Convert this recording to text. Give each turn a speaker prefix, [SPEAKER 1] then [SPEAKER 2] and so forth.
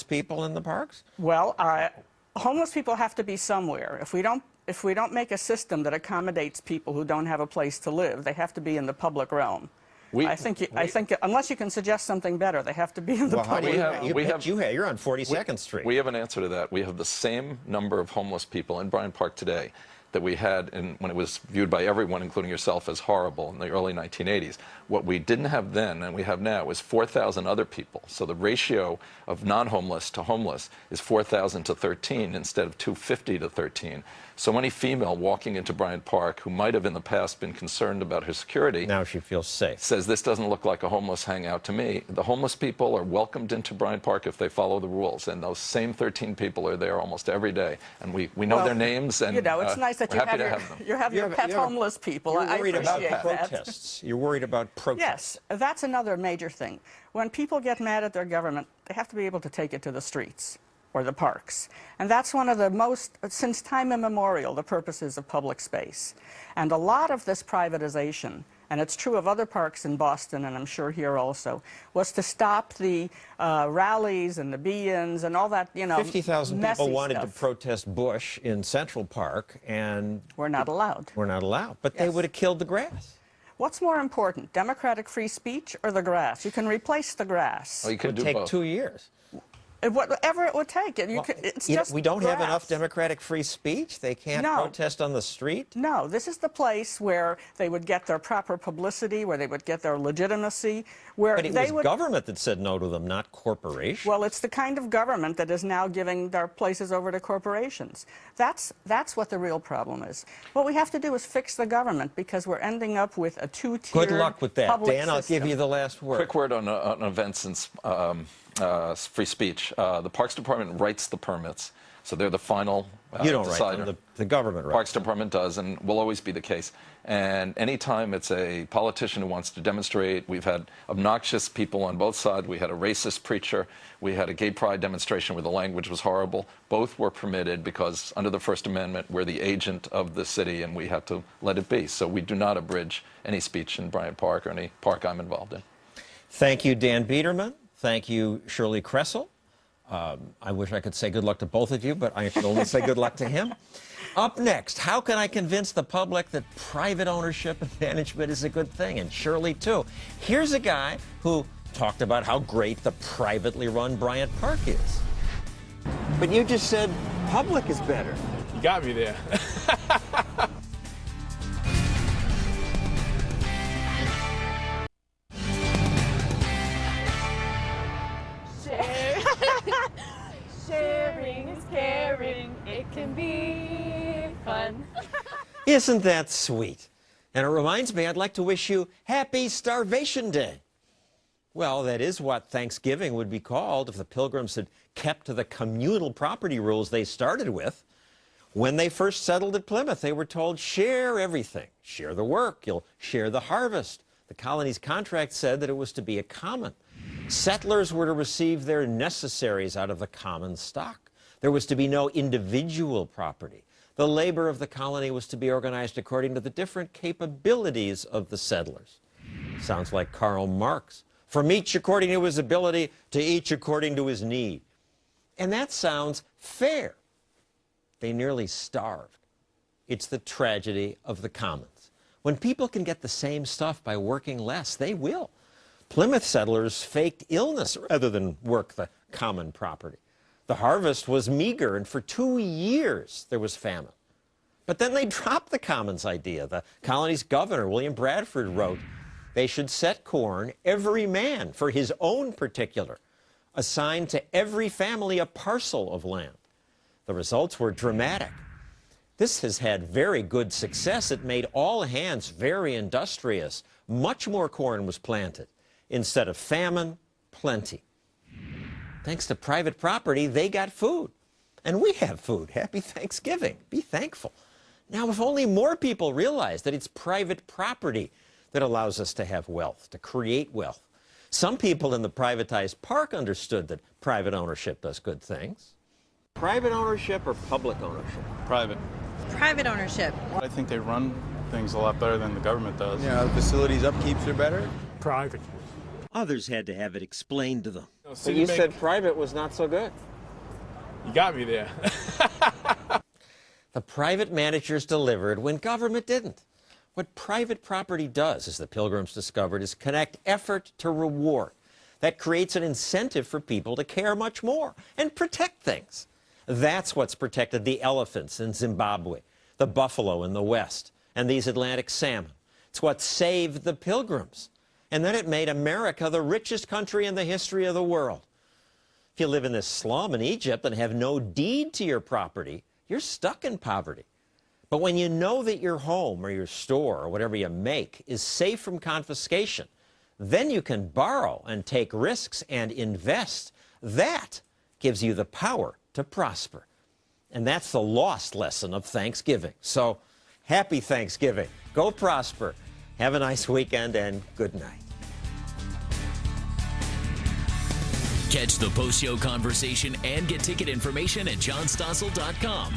[SPEAKER 1] people in the parks?
[SPEAKER 2] Well, homeless people have to be somewhere. If we don't make a system that accommodates people who don't have a place to live, they have to be in the public realm. I think unless you can suggest something better, they have to be in the public realm.
[SPEAKER 1] You're on 42nd Street.
[SPEAKER 3] We have an answer to that. We have the same number of homeless people in Bryant Park today that we had when it was viewed by everyone, including yourself, as horrible in the early 1980s. What we didn't have then and we have now is 4,000 other people. So the ratio of non-homeless to homeless is 4,000 to 13 instead of 250 to 13. So any female walking into Bryant Park who might have in the past been concerned about her security,
[SPEAKER 1] now she feels safe.
[SPEAKER 3] Says, this doesn't look like a homeless hangout to me. The homeless people are welcomed into Bryant Park if they follow the rules, and those same 13 people are there almost every day, and we know their names, and
[SPEAKER 2] you know, it's nice that you have your pet homeless people.
[SPEAKER 1] You're worried about
[SPEAKER 2] that.
[SPEAKER 1] protests. You're worried about protests.
[SPEAKER 2] Yes, that's another major thing. When people get mad at their government, they have to be able to take it to the streets or the parks. And that's one of the most, since time immemorial, the purposes of public space. And a lot of this privatization, and it's true of other parks in Boston, and I'm sure here also, was to stop the rallies and the be-ins and all that,
[SPEAKER 1] 50,000 people wanted
[SPEAKER 2] stuff.
[SPEAKER 1] to protest Bush in Central Park, and
[SPEAKER 2] we're not allowed.
[SPEAKER 1] We're not allowed, but they would have killed the grass.
[SPEAKER 2] What's more important, democratic free speech or the grass? You can replace the grass.
[SPEAKER 3] Well, you could
[SPEAKER 1] do both. It would take 2 years.
[SPEAKER 2] Whatever it would take. It's just
[SPEAKER 1] we don't have
[SPEAKER 2] grass.
[SPEAKER 1] Enough democratic free speech? They can't protest on the street?
[SPEAKER 2] No, this is the place where they would get their proper publicity, where they would get their legitimacy.
[SPEAKER 1] But it was government that said no to them, not corporations.
[SPEAKER 2] Well, it's the kind of government that is now giving their places over to corporations. That's what the real problem is. What we have to do is fix the government, because we're ending up with a two-tiered
[SPEAKER 1] Good luck with that. Dan, I'll
[SPEAKER 2] system.
[SPEAKER 1] give you the last word.
[SPEAKER 3] Quick word on events and free speech. The Parks Department writes the permits, so they're the final
[SPEAKER 1] You don't
[SPEAKER 3] decider.
[SPEAKER 1] write them, the government writes
[SPEAKER 3] Parks Department does, and will always be the case. And anytime it's a politician who wants to demonstrate, we've had obnoxious people on both sides. We had a racist preacher. We had a gay pride demonstration where the language was horrible. Both were permitted because under the First Amendment, we're the agent of the city, and we have to let it be. So we do not abridge any speech in Bryant Park or any park I'm involved in.
[SPEAKER 1] Thank you, Dan Biederman. Thank you, Shirley Kressel. I wish I could say good luck to both of you, but I can only say good luck to him. Up next, how can I convince the public that private ownership and management is a good thing? And Shirley, too. Here's a guy who talked about how great the privately run Bryant Park is. But you just said public is better.
[SPEAKER 4] You got me there.
[SPEAKER 5] Sharing is caring. It can be fun.
[SPEAKER 1] Isn't that sweet? And it reminds me, I'd like to wish you Happy Starvation Day. Well, that is what Thanksgiving would be called if the Pilgrims had kept to the communal property rules they started with. When they first settled at Plymouth, they were told, share everything. Share the work. You'll share the harvest. The colony's contract said that it was to be a common. Settlers were to receive their necessaries out of the common stock. There was to be no individual property. The labor of the colony was to be organized according to the different capabilities of the settlers. Sounds like Karl Marx. From each according to his ability, to each according to his need. And that sounds fair. They nearly starved. It's the tragedy of the commons. When people can get the same stuff by working less, they will. Plymouth settlers faked illness rather than work the common property. The harvest was meager, and for 2 years there was famine. But then they dropped the commons idea. The colony's governor, William Bradford, wrote, they should set corn, every man for his own particular, assign to every family a parcel of land. The results were dramatic. This has had very good success. It made all hands very industrious. Much more corn was planted. Instead of famine, plenty. Thanks to private property, they got food. And we have food. Happy Thanksgiving. Be thankful. Now, if only more people realize that it's private property that allows us to have wealth, to create wealth. Some people in the privatized park understood that private ownership does good things. Private ownership or public ownership?
[SPEAKER 4] Private.
[SPEAKER 5] Private ownership.
[SPEAKER 4] I think they run things a lot better than the government does.
[SPEAKER 6] Yeah, the facilities upkeeps are better.
[SPEAKER 7] Private.
[SPEAKER 1] Others had to have it explained to them. But you said private was not so good.
[SPEAKER 4] You got me there.
[SPEAKER 1] The private managers delivered when government didn't. What private property does, as the Pilgrims discovered, is connect effort to reward. That creates an incentive for people to care much more and protect things. That's what's protected the elephants in Zimbabwe, the buffalo in the West, and these Atlantic salmon. It's what saved the Pilgrims. And then it made America the richest country in the history of the world. If you live in this slum in Egypt and have no deed to your property, you're stuck in poverty. But when you know that your home or your store or whatever you make is safe from confiscation, then you can borrow and take risks and invest. That gives you the power to prosper. And that's the lost lesson of Thanksgiving. So, happy Thanksgiving. Go prosper. Have a nice weekend and good night.
[SPEAKER 6] Catch the post-show conversation and get ticket information at johnstossel.com.